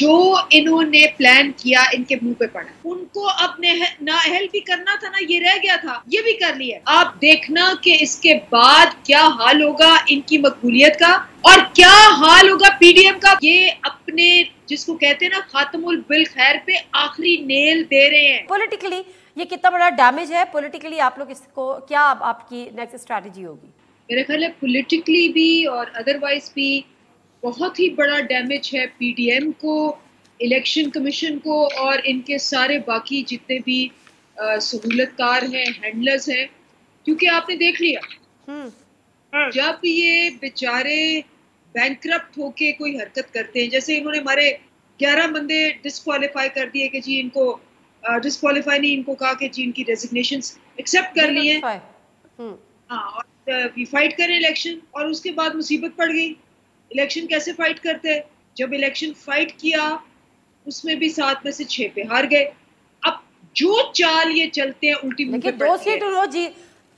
جو انہوں نے پلان کیا ان کے منہ پہ پڑا. ان کو اب نااہل بھی کرنا تھا نا, یہ رہ گیا تھا, یہ بھی کر لیا. آپ دیکھنا کہ اس کے بعد کیا حال ہوگا ان کی مقبولیت کا, اور کیا حال ہوگا پی ڈی ایم کا. یہ اپنے جس کو کہتے ہیں نا خاتم البالخیر پہ آخری نیل دے رہے ہیں. پولیٹیکلی یہ کتنا بڑا ڈیمیج ہے؟ پولیٹیکلی آپ لوگ اس کو کیا آپ کی نیکسٹ اسٹریٹجی ہوگی؟ میرے خیال ہے پولیٹیکلی بھی اور ادروائز بھی بہت ہی بڑا ڈیمیج ہے پی ڈی ایم کو, الیکشن کمیشن کو, اور ان کے سارے باقی جتنے بھی سہولت کار ہیں, ہینڈلرز ہیں. کیونکہ آپ نے دیکھ لیا جب یہ بیچارے بینکرپٹ ہو کے کوئی حرکت کرتے ہیں, جیسے انہوں نے ہمارے 11 بندے ڈسکوالیفائی کر دیے کہ جی ان کو ڈسکوالیفائی نہیں, ان کو کہا کہ جی ان کی ریزگنیشنز ایکسیپٹ کر لی ہیں. ہاں, اور فائٹ کریں الیکشن, اور اس کے بعد مصیبت پڑ گئی. الیکشن کیسے فائٹ کرتے؟ جب الیکشن فائٹ کیا اس میں بھی 7 میں سے 6 پہ ہار گئے. اب جو چال یہ چلتے ہیں الٹی منہ پہ لیکن 2 سیٹ انہوں جی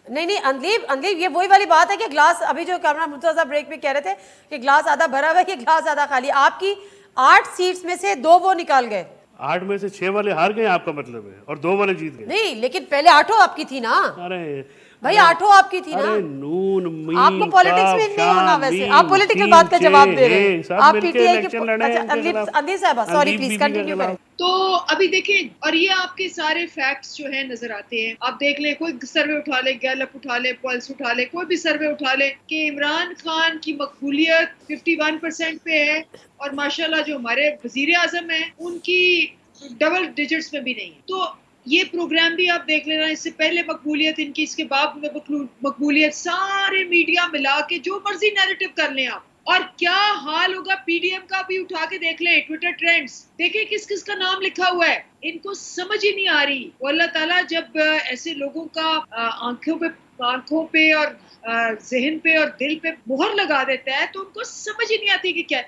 نہیں اندلیب یہ وہی والی بات ہے کہ گلاس, ابھی جو کیمرہ مرتضیٰ بریک میں کہہ رہے تھے کہ گلاس آدھا بھرا ہوا ہے کہ گلاس آدھا خالی. آپ کی 8 سیٹس میں سے 2 وہ نکال گئے, 8 میں سے 6 والے ہار گئے آپ کا مطلب ہے, اور 2 والے جیت گئے. نہیں لیکن پہلے 8 آپ کی تھی نا. ارے بھائی 8 آپ کی تھی نا. نون میم آپ کو پولیٹکس میں نہیں ہونا, ویسے آپ پولیٹیکل بات کا جواب دے رہے ہیں. آپ پی ٹی آئی کی اندلیب صاحبہ سوری پلیز کنٹینیو کریں. تو ابھی دیکھیں, اور یہ آپ کے سارے فیکٹس جو ہیں نظر آتے ہیں. آپ دیکھ لیں, کوئی سروے اٹھا لے, گیلپ اٹھا لے, پلس اٹھا لے, کوئی بھی سروے اٹھا لے کہ عمران خان کی مقبولیت 51% پہ ہے, اور ماشاءاللہ جو ہمارے وزیر اعظم ہیں ان کی ڈبل ڈیجٹس میں بھی نہیں ہے. تو یہ پروگرام بھی آپ دیکھ لینا, اس سے پہلے مقبولیت ان کی, اس کے بعد میں مقبولیت, سارے میڈیا ملا کے جو مرضی نیریٹو کر لیں آپ. اور کیا حال ہوگا پی ڈی ایم کا بھی اٹھا کے دیکھ لیں, ٹویٹر ٹرینڈز دیکھیں کس کس کا نام لکھا ہوا ہے. ان کو سمجھ ہی نہیں آ رہی. وہ اللہ تعالیٰ جب ایسے لوگوں کا آنکھوں پہ اور ذہن پہ اور دل پہ مہر لگا دیتا ہے تو ان کو سمجھ ہی نہیں آتی کہ کیا.